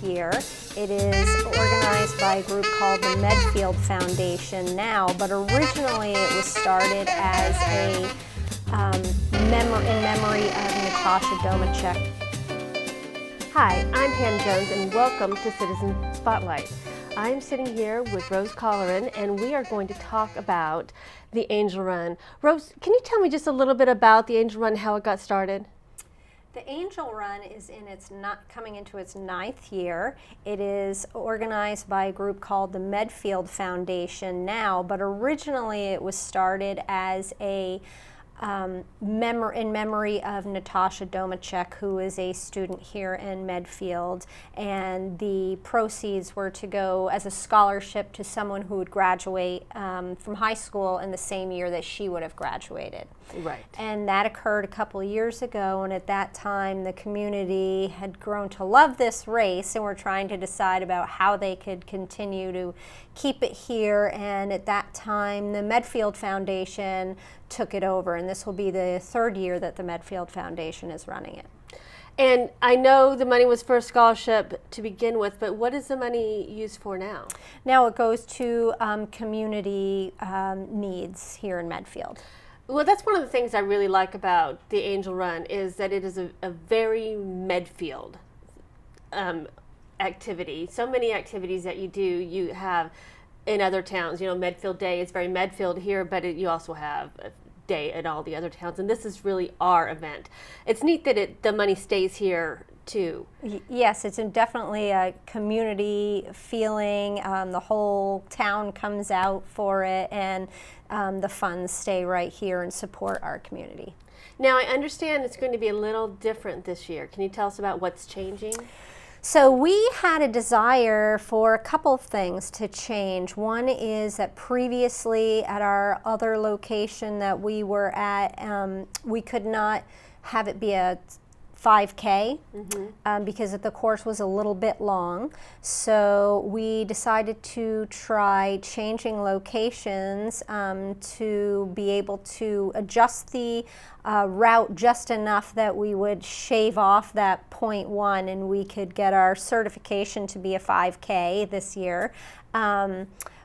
9th year. It is organized by a group called the Medfield Foundation now, but originally it was started as a in memory of Natasha Domachek. Hi, I'm Pam Jones and welcome to Citizen Spotlight. I'm sitting here with Rose Colleran and we are going to talk about the Angel Run. Rose, can you tell me just a little bit about the Angel Run, how it got started? The Angel Run is coming into its 9th year. It is organized by a group called the Medfield Foundation now, but originally it was started as a in memory of Natasha Domachek, who is a student here in Medfield, and the proceeds were to go as a scholarship to someone who would graduate from high school in the same year that she would have graduated. Right. And that occurred a couple of years ago, and at that time the community had grown to love this race and were trying to decide about how they could continue to keep it here, and at that time the Medfield Foundation took it over, and this will be the 3rd year that the Medfield Foundation is running it. And I know the money was for a scholarship to begin with, but what is the money used for now? Now it goes to community needs here in Medfield. Well, that's one of the things I really like about the Angel Run is that it is a very Medfield activity. So many activities that you have in other towns. You know, Medfield Day is very Medfield here, but you also have a day at all the other towns, and this is really our event. It's neat that the money stays here too. Yes, it's definitely a community feeling. The whole town comes out for it, and the funds stay right here and support our community. Now, I understand it's going to be a little different this year. Can you tell us about what's changing? So we had a desire for a couple of things to change. One is that previously at our other location that we were at, we could not have it be a 5K because the course was a little bit long. So we decided to try changing locations to be able to adjust the route just enough that we would shave off that 0.1 and we could get our certification to be a 5K this year.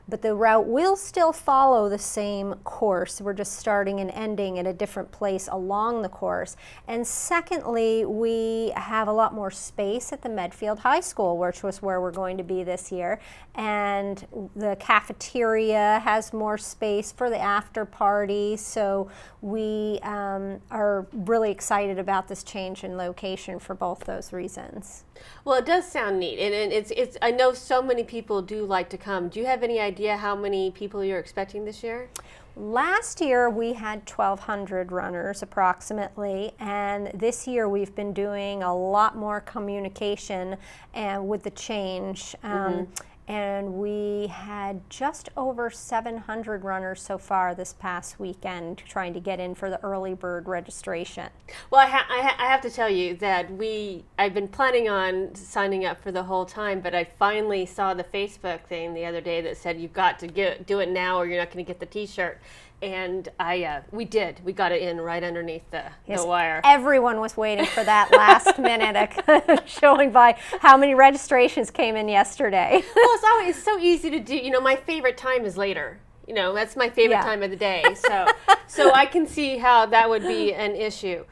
But the route will still follow the same course. We're just starting and ending at a different place along the course. And secondly, we have a lot more space at the Medfield High School, which was where we're going to be this year. And the cafeteria has more space for the after party. So we are really excited about this change in location for both those reasons. Well, it does sound neat, and it's. I know so many people do like to come. Do you have any idea how many people you're expecting this year? Last year we had 1,200 runners approximately, and this year we've been doing a lot more communication and with the change. And we had just over 700 runners so far this past weekend trying to get in for the early bird registration. Well, I have to tell you that I've been planning on signing up for the whole time, but I finally saw the Facebook thing the other day that said you've got to do it now or you're not going to get the t-shirt. And we got it in right underneath the wire. Everyone was waiting for that last minute, showing by how many registrations came in yesterday. Well, it's always so easy to do. You know, my favorite time is later. You know, that's my favorite time of the day. So I can see how that would be an issue.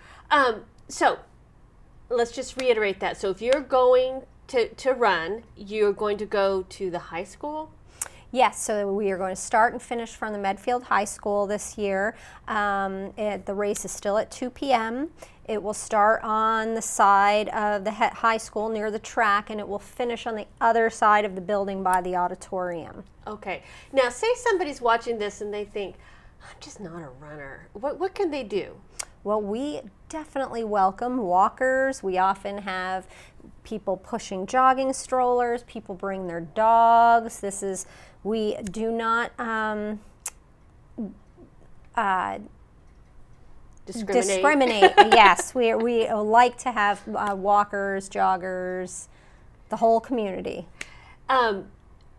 So let's just reiterate that. So if you're going to run, you're going to go to the high school? Yes, so we are going to start and finish from the Medfield High School this year. The race is still at 2 p.m. It will start on the side of the high school near the track, and it will finish on the other side of the building by the auditorium. Okay. Now, say somebody's watching this and they think, I'm just not a runner. What can they do? Well, we definitely welcome walkers. We often have people pushing jogging strollers. People bring their dogs. We do not discriminate. Yes, we like to have walkers, joggers, the whole community.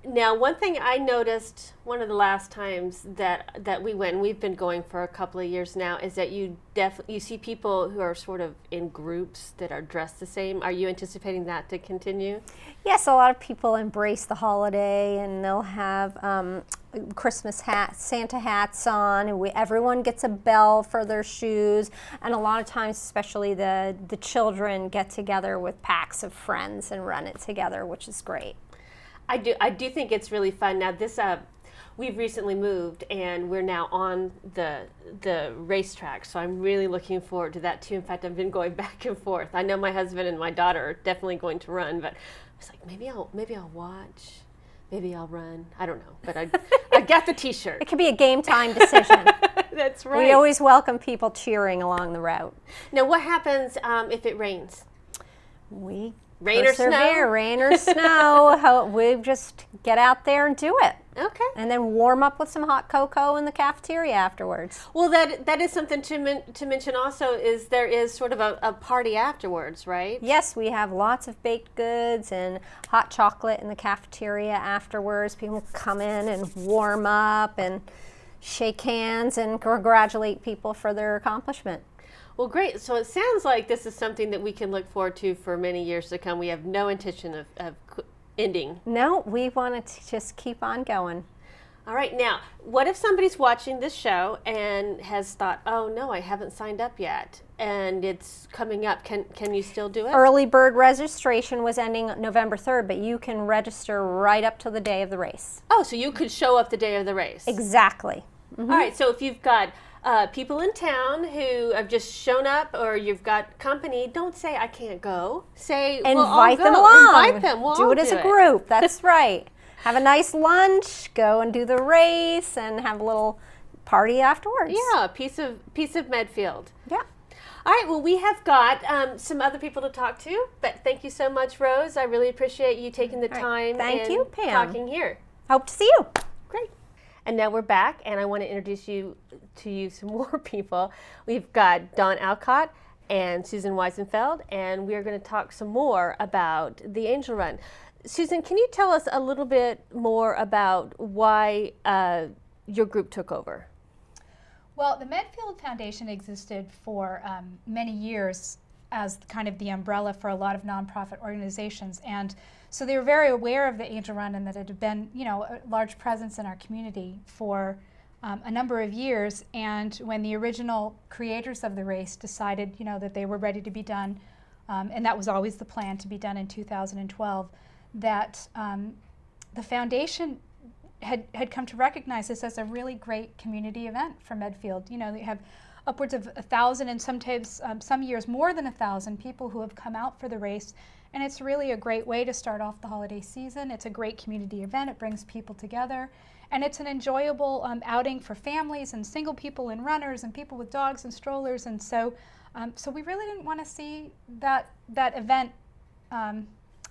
Now, one thing I noticed one of the last times that we went, and we've been going for a couple of years now, is that you see people who are sort of in groups that are dressed the same. Are you anticipating that to continue? Yes, a lot of people embrace the holiday, and they'll have Christmas hats, Santa hats on, and everyone gets a bell for their shoes. And a lot of times, especially the children, get together with packs of friends and run it together, which is great. I do think it's really fun. Now we've recently moved and we're now on the racetrack, so I'm really looking forward to that too. In fact, I've been going back and forth. I know my husband and my daughter are definitely going to run, but I was like, maybe I'll watch, maybe I'll run. I don't know, but I got the T-shirt. It could be a game time decision. That's right. We always welcome people cheering along the route. Now, what happens if it rains? We Rain or snow? Rain or snow. We just get out there and do it. Okay. And then warm up with some hot cocoa in the cafeteria afterwards. Well, that is something to mention also, is there is sort of a party afterwards, right? Yes, we have lots of baked goods and hot chocolate in the cafeteria afterwards. People come in and warm up and shake hands and congratulate people for their accomplishment. Well, great. So it sounds like this is something that we can look forward to for many years to come. We have no intention of ending. No, we want to just keep on going. All right. Now, what if somebody's watching this show and has thought, oh, no, I haven't signed up yet, and it's coming up. Can you still do it? Early bird registration was ending November 3rd, but you can register right up to the day of the race. Oh, so you could show up the day of the race. Exactly. Mm-hmm. All right. So if you've got people in town who have just shown up, or you've got company, don't say I can't go. Say invite them along. Invite them. We'll do it as a group. That's right. Have a nice lunch. Go and do the race, and have a little party afterwards. Yeah, a piece of Medfield. Yeah. All right. Well, we have got some other people to talk to, but thank you so much, Rose. I really appreciate you taking the time. Thank you, Pam. Talking here. Hope to see you. Great. And now we're back, and I want to introduce you to some more people. We've got Dawn Alcott and Susan Weisenfeld, and we are going to talk some more about the Angel Run. Susan, can you tell us a little bit more about why your group took over? Well, the Medfield Foundation existed for many years as kind of the umbrella for a lot of nonprofit organizations, and so they were very aware of the Angel Run and that it had been, a large presence in our community for a number of years. And when the original creators of the race decided, that they were ready to be done, and that was always the plan, to be done in 2012, that the foundation had come to recognize this as a really great community event for Medfield. They have upwards of 1,000, and sometimes some years more than 1,000 people who have come out for the race. And it's really a great way to start off the holiday season. It's a great community event. It brings people together. And it's an enjoyable outing for families and single people and runners and people with dogs and strollers. And so we really didn't want to see that event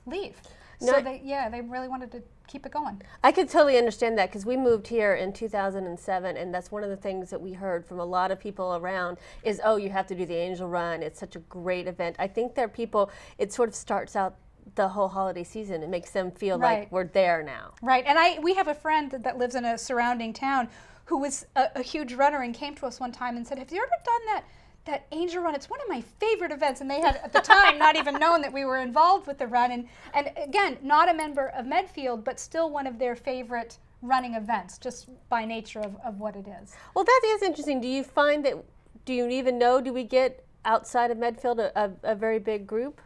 leave. So they really wanted to keep it going. I could totally understand that, because we moved here in 2007, and that's one of the things that we heard from a lot of people around is, oh, you have to do the Angel Run. It's such a great event. I think there are people, it sort of starts out the whole holiday season. It makes them feel like we're there now. Right, and we have a friend that lives in a surrounding town who was a huge runner and came to us one time and said, have you ever done that Angel Run? It's one of my favorite events. And they had, at the time, not even known that we were involved with the run. And again, not a member of Medfield, but still one of their favorite running events, just by nature of what it is. Well, that is interesting. Do you find that, do you even know, do we get outside of Medfield a very big group?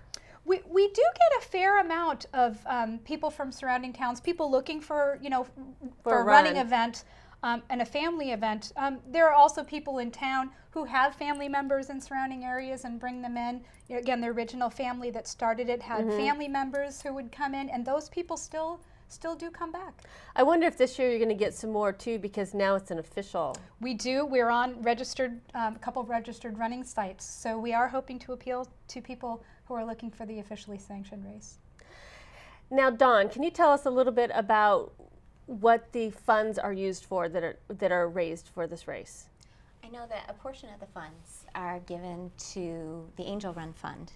We do get a fair amount of people from surrounding towns, people looking for, for a running event. And a family event. There are also people in town who have family members in surrounding areas and bring them in. Again, the original family that started it had family members who would come in, and those people still do come back. I wonder if this year you're going to get some more too, because now it's an official. We do. We're on registered, a couple of registered running sites, so we are hoping to appeal to people who are looking for the officially sanctioned race. Now, Dawn, can you tell us a little bit about what the funds are used for that are raised for this race? I know that a portion of the funds are given to the Angel Run Fund.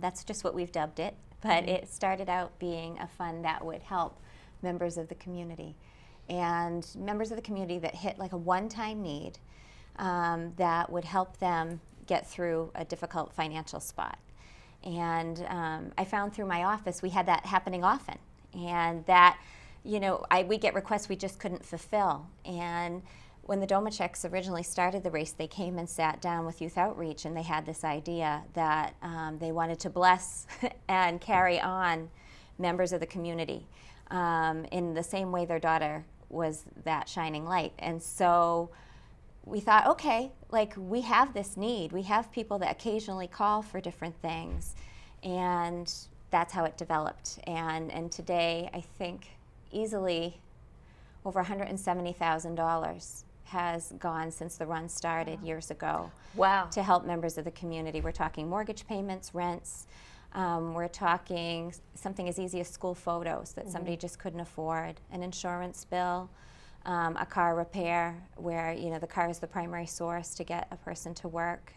That's just what we've dubbed it, but it started out being a fund that would help members of the community, and members of the community that hit like a one-time need that would help them get through a difficult financial spot. And I found through my office we had that happening often, and that, you know, we get requests we just couldn't fulfill. And when the Domacheks originally started the race, they came and sat down with Youth Outreach, and they had this idea that they wanted to bless and carry on members of the community in the same way their daughter was that shining light. And so we thought, okay, like, we have this need. We have people that occasionally call for different things, and that's how it developed. And today, I think easily over $170,000 has gone since the run started years ago. Wow. To help members of the community. We're talking mortgage payments, rents. We're talking something as easy as school photos that somebody just couldn't afford, an insurance bill, a car repair where, you know, the car is the primary source to get a person to work.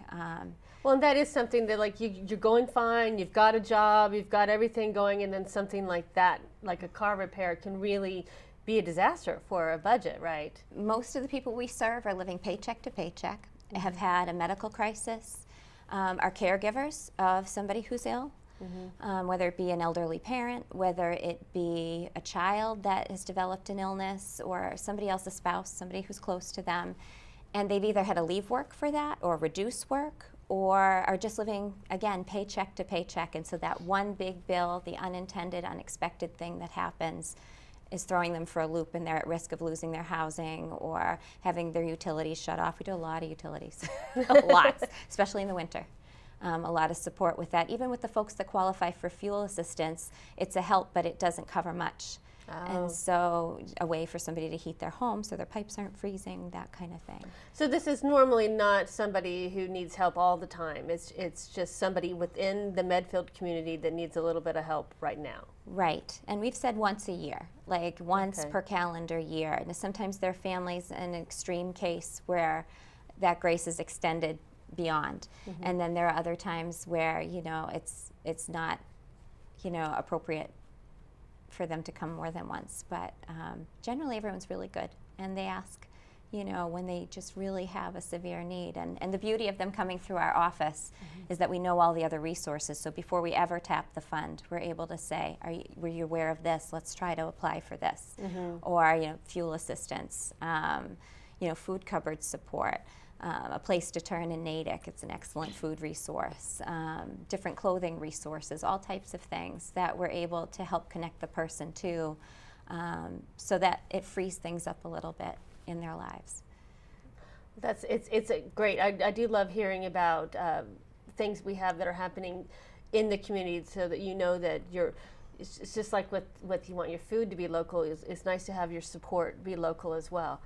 Well, and that is something that, like, you're going fine, you've got a job, you've got everything going, and then something like that, like a car repair, can really be a disaster for a budget, right? Most of the people we serve are living paycheck to paycheck, have had a medical crisis, are caregivers of somebody who's ill, whether it be an elderly parent, whether it be a child that has developed an illness, or somebody else, a spouse, somebody who's close to them. And they've either had to leave work for that, or reduce work, or are just living, again, paycheck to paycheck. And so that one big bill, the unintended, unexpected thing that happens, is throwing them for a loop, and they're at risk of losing their housing or having their utilities shut off. We do a lot of utilities, lots, especially in the winter. A lot of support with that. Even with the folks that qualify for fuel assistance, it's a help, but it doesn't cover much. And so a way for somebody to heat their home so their pipes aren't freezing, that kind of thing. So this is normally not somebody who needs help all the time. It's just somebody within the Medfield community that needs a little bit of help right now. Right. And we've said once a year, like once per calendar year. And sometimes there are families in an extreme case where that grace is extended beyond. And then there are other times where, you know, it's not, you know, appropriate for them to come more than once. But generally everyone's really good, and they ask, you know, when they just really have a severe need. And the beauty of them coming through our office is that we know all the other resources. So before we ever tap the fund, we're able to say, were you aware of this? Let's try to apply for this. Or, you know, fuel assistance, you know, food cupboard support. A place to turn in Natick, it's an excellent food resource, different clothing resources, all types of things that we're able to help connect the person to, so that it frees things up a little bit in their lives. It's a great. I do love hearing about things we have that are happening in the community, so that you know that it's just like with you want your food to be local. It's nice to have your support be local as well.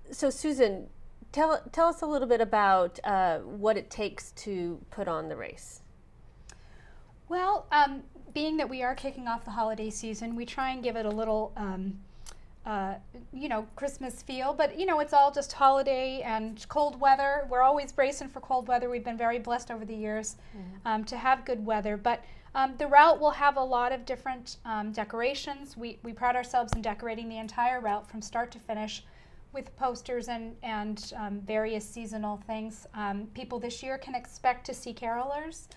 So Susan, Tell us a little bit about what it takes to put on the race. Well, being that we are kicking off the holiday season, we try and give it a little, you know, Christmas feel. But, you know, it's all just holiday and cold weather. We're always bracing for cold weather. We've been very blessed over the years to have good weather. But the route will have a lot of different decorations. We pride ourselves in decorating the entire route from start to finish, with posters and various seasonal things. People this year can expect to see carolers,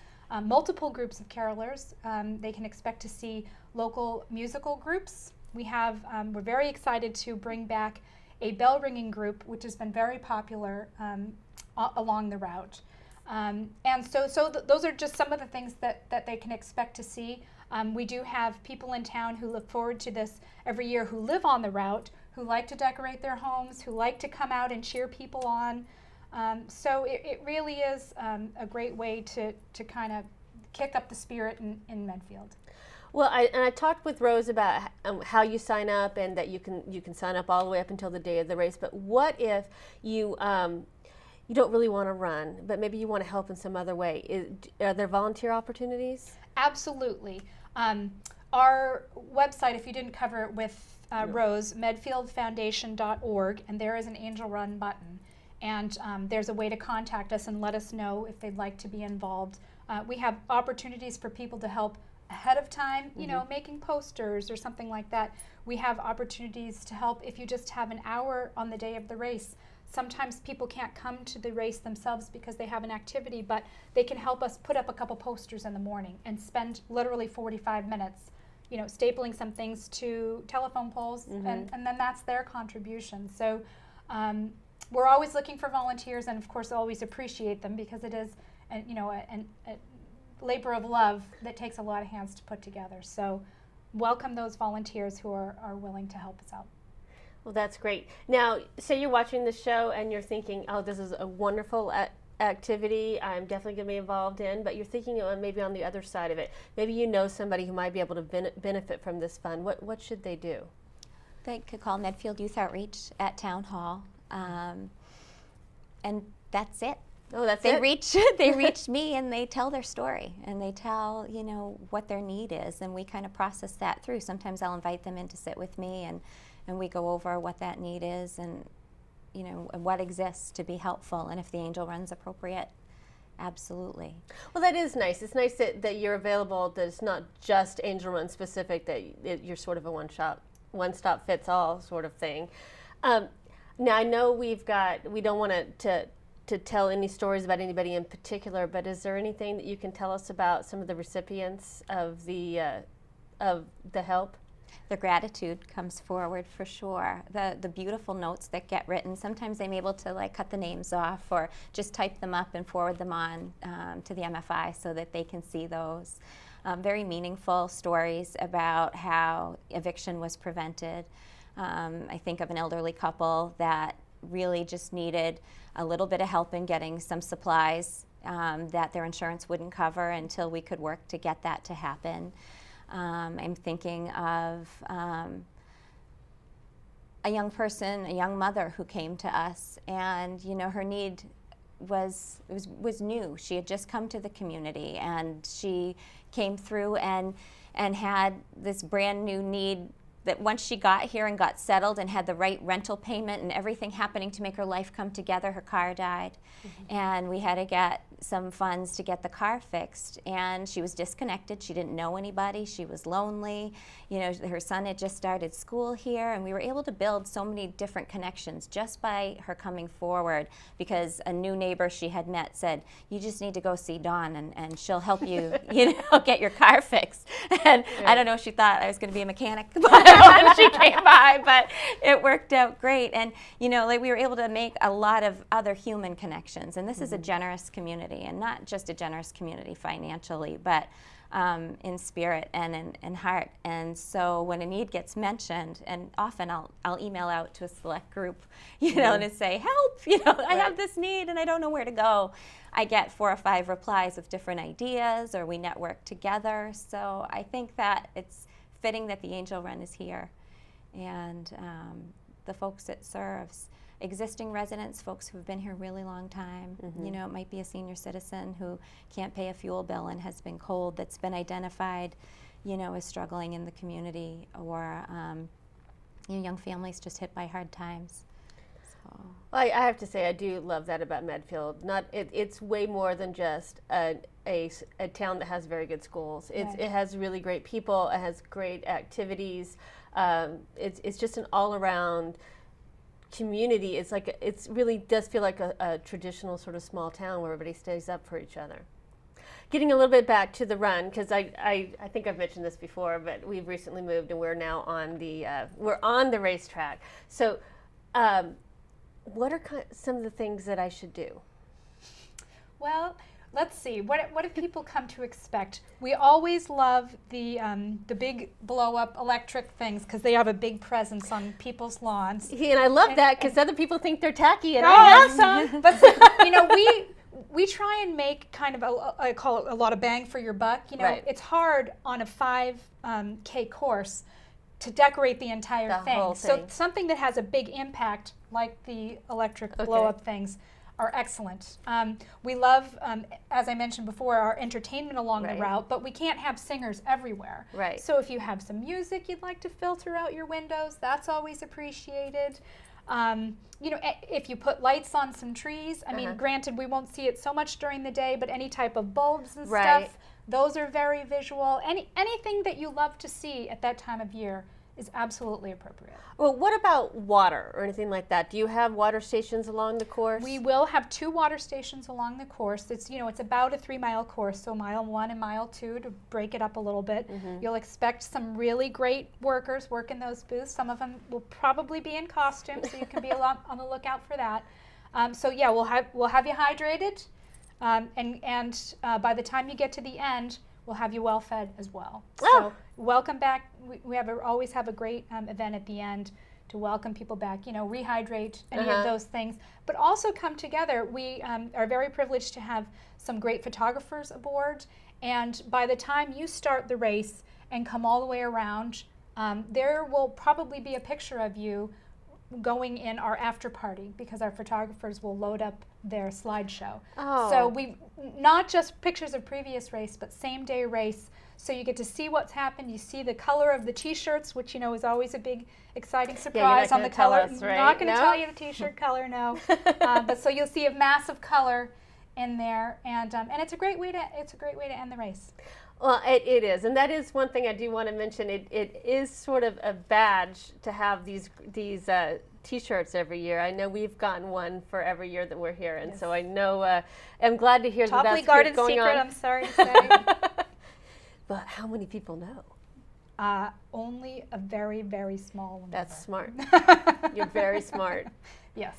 multiple groups of carolers. They can expect to see local musical groups. We're very excited to bring back a bell ringing group, which has been very popular along the route. And so those are just some of the things that they can expect to see. We do have people in town who look forward to this every year, who live on the route, who like to decorate their homes, who like to come out and cheer people on. So it really is a great way to kind of kick up the spirit in Medfield. Well, I talked with Rose about how you sign up, and that you can sign up all the way up until the day of the race. But what if you you don't really want to run, but maybe you want to help in some other way? Are there volunteer opportunities? Absolutely. Our website, if you didn't cover it with Rose, medfieldfoundation.org, and there is an Angel Run button. And there's a way to contact us and let us know if they'd like to be involved. We have opportunities for people to help ahead of time, you know, making posters or something like that. We have opportunities to help if you just have an hour on the day of the race. Sometimes people can't come to the race themselves because they have an activity, but they can help us put up a couple posters in the morning and spend literally 45 minutes, you know, stapling some things to telephone poles, and then that's their contribution. So we're always looking for volunteers, and of course always appreciate them, because it is a labor of love that takes a lot of hands to put together. So welcome those volunteers who are willing to help us out. Well, that's great. Now, say you're watching the show and you're thinking, oh, this is a wonderful activity I'm definitely going to be involved in, but you're thinking maybe on the other side of it. Maybe you know somebody who might be able to benefit from this fund. What should they do? They could call Medfield Youth Outreach at Town Hall, and that's it. Oh, that's They it? they reach me, and they tell their story, and they tell, you know, what their need is, and we kind of process that through. Sometimes I'll invite them in to sit with me, and we go over what that need is, and, you know, what exists to be helpful, and if the Angel Run's appropriate, absolutely. Well, that is nice. It's nice that you're available, that it's not just Angel Run specific, that you're sort of a one-stop fits all sort of thing. Now, I know we don't want to tell any stories about anybody in particular, but is there anything that you can tell us about some of the recipients of the help? The gratitude comes forward for sure. The beautiful notes that get written, sometimes I'm able to like cut the names off or just type them up and forward them on to the MFI so that they can see those. Very meaningful stories about how eviction was prevented. I think of an elderly couple that really just needed a little bit of help in getting some supplies that their insurance wouldn't cover until we could work to get that to happen. I'm thinking of a young person, a young mother who came to us, and you know her need was new. She had just come to the community, and she came through and had this brand new need that once she got here and got settled and had the right rental payment and everything happening to make her life come together, her car died. And we had to get some funds to get the car fixed. And she was disconnected. She didn't know anybody. She was lonely. You know, her son had just started school here, and we were able to build so many different connections just by her coming forward, because a new neighbor she had met said, you just need to go see Dawn and she'll help you, you know, get your car fixed. And yeah. I don't know if she thought I was going to be a mechanic when she came by, but it worked out great. And, you know, like we were able to make a lot of other human connections. And this is a generous community, and not just a generous community financially, but in spirit and in heart. And so when a need gets mentioned, and often I'll email out to a select group, you know, to say, help, you know, I have this need and I don't know where to go. I get 4 or 5 replies with different ideas, or we network together. So I think that it's fitting that the Angel Run is here, and the folks it serves. Existing residents, folks who have been here a really long time. You know, it might be a senior citizen who can't pay a fuel bill and has been cold, that's been identified, you know, as struggling in the community, or you know, young families just hit by hard times. So. Well, I have to say, I do love that about Medfield. It's way more than just a town that has very good schools. It has really great people. It has great activities. It's just an all-around community. It's like it really does feel like a traditional sort of small town where everybody stays up for each other. Getting a little bit back to the run, because I think I've mentioned this before, but we've recently moved and we're now on the racetrack. So, what are some of the things that I should do? Well, let's see. What have people come to expect? We always love the big blow-up electric things because they have a big presence on people's lawns. And I love that because other people think they're tacky, and I have some. But you know, we try and make kind of I call it a lot of bang for your buck. You know, it's hard on a 5K course to decorate the entire thing. So something that has a big impact, like the electric blow-up things, are excellent. We love, as I mentioned before, our entertainment along the route, but we can't have singers everywhere. Right. So if you have some music you'd like to filter out your windows, that's always appreciated. You know, if you put lights on some trees, I mean, granted, we won't see it so much during the day, but any type of bulbs and stuff, Those are very visual. Anything that you love to see at that time of year is absolutely appropriate. Well, what about water or anything like that? Do you have water stations along the course? We will have 2 water stations along the course. It's, it's about a 3-mile course, so mile 1 and mile 2 to break it up a little bit. You'll expect some really great workers working those booths. Some of them will probably be in costume, so you can be on the lookout for that. So yeah, we'll have you hydrated, and by the time you get to the end, we'll have you well fed as well. So welcome back. We always have a great event at the end to welcome people back. Rehydrate, any of those things, but also come together. We are very privileged to have some great photographers aboard, and by the time you start the race and come all the way around, there will probably be a picture of you going in our after party, because our photographers will load up their slideshow. So we not just pictures of previous race, but same day race. So you get to see what's happened. You see the color of the T-shirts, which is always a big exciting surprise on the color. Us, right? Not going to tell you the T-shirt color, no. But so you'll see a massive color in there, and it's a great way to end the race. Well, it is, and that is one thing I do want to mention. It is sort of a badge to have these T-shirts every year. I know we've gotten one for every year that we're here, and so I know I'm glad to hear Toply that's guarded going secret, on. I'm sorry to say. But how many people know? Only a very, very small number. That's smart. You're very smart. Yes.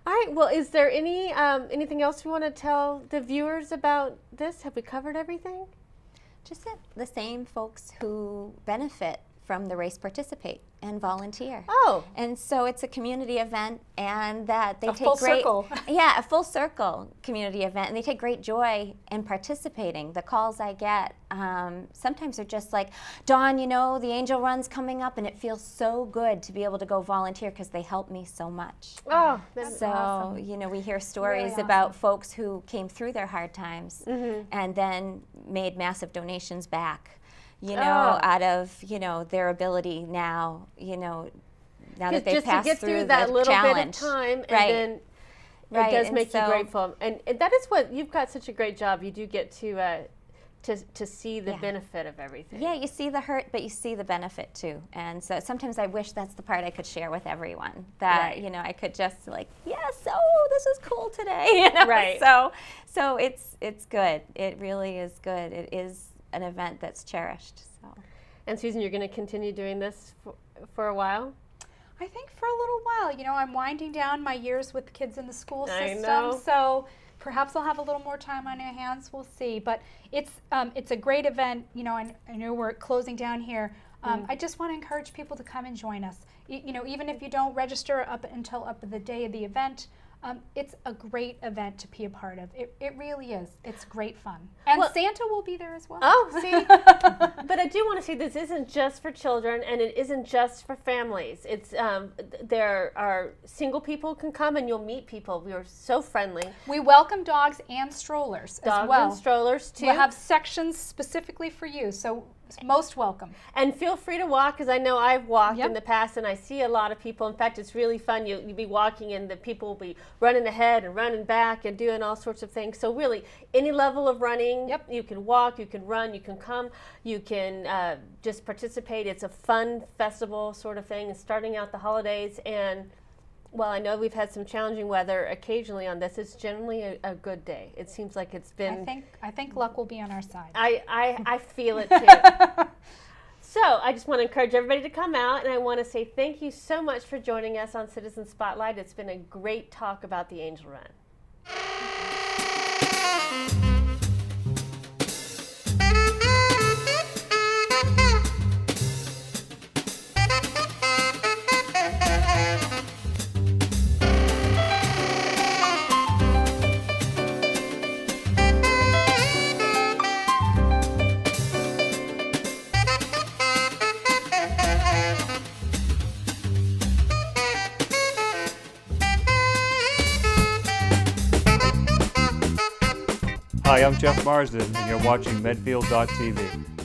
All right. Well, is there anything else you want to tell the viewers about this? Have we covered everything? Just that the same folks who benefit from the race participate and volunteer. Oh. And so it's a community event, and that they A take full great circle. Yeah, a full circle community event, and they take great joy in participating. The calls I get sometimes are just like, Dawn, the Angel Run's coming up, and it feels so good to be able to go volunteer because they help me so much. Oh, that's So, awesome. we hear stories Really about awesome. folks who came through their hard times and then made massive donations back, out of, their ability now, now that they've just passed to get through that the little challenge. bit of time, and Right. then Right, it does and make you so- grateful. And that is what you've got such a great job. You do get to see the Yeah. benefit of everything. Yeah, you see the hurt, but you see the benefit too. And so sometimes I wish that's the part I could share with everyone. That, Right. I could just yes, this is cool today. Right. So it's good. It really is good. It is an event that's cherished. So. And Susan, you're going to continue doing this for a while? I think for a little while. I'm winding down my years with kids in the school I system, know. so perhaps I'll have a little more time on our hands. We'll see. But it's a great event. I know we're closing down here. I just want to encourage people to come and join us. Even if you don't register up until the day of the event, it's a great event to be a part of. It really is. It's great fun. And Well- Santa will be there as well. Oh, see. But I do want to say this isn't just for children, and it isn't just for families. It's there are single people can come, and you'll meet people. We are so friendly. We welcome dogs and strollers Dogs as well. and strollers too. We'll have sections specifically for you, so most welcome. And feel free to walk, because I know I've walked Yep. in the past, and I see a lot of people. In fact, it's really fun. You'll be walking, and the people will be running ahead and running back and doing all sorts of things. So really, any level of running, Yep. you can walk, you can run, you can come, you can just participate. It's a fun festival sort of thing. It's starting out the holidays, and well, I know we've had some challenging weather occasionally on this. It's generally a good day. It seems like it's been. I think luck will be on our side. I feel it too. So I just want to encourage everybody to come out, and I want to say thank you so much for joining us on Citizen Spotlight. It's been a great talk about the Angel Run. Hi, I'm Jeff Marsden, and you're watching Medfield.tv.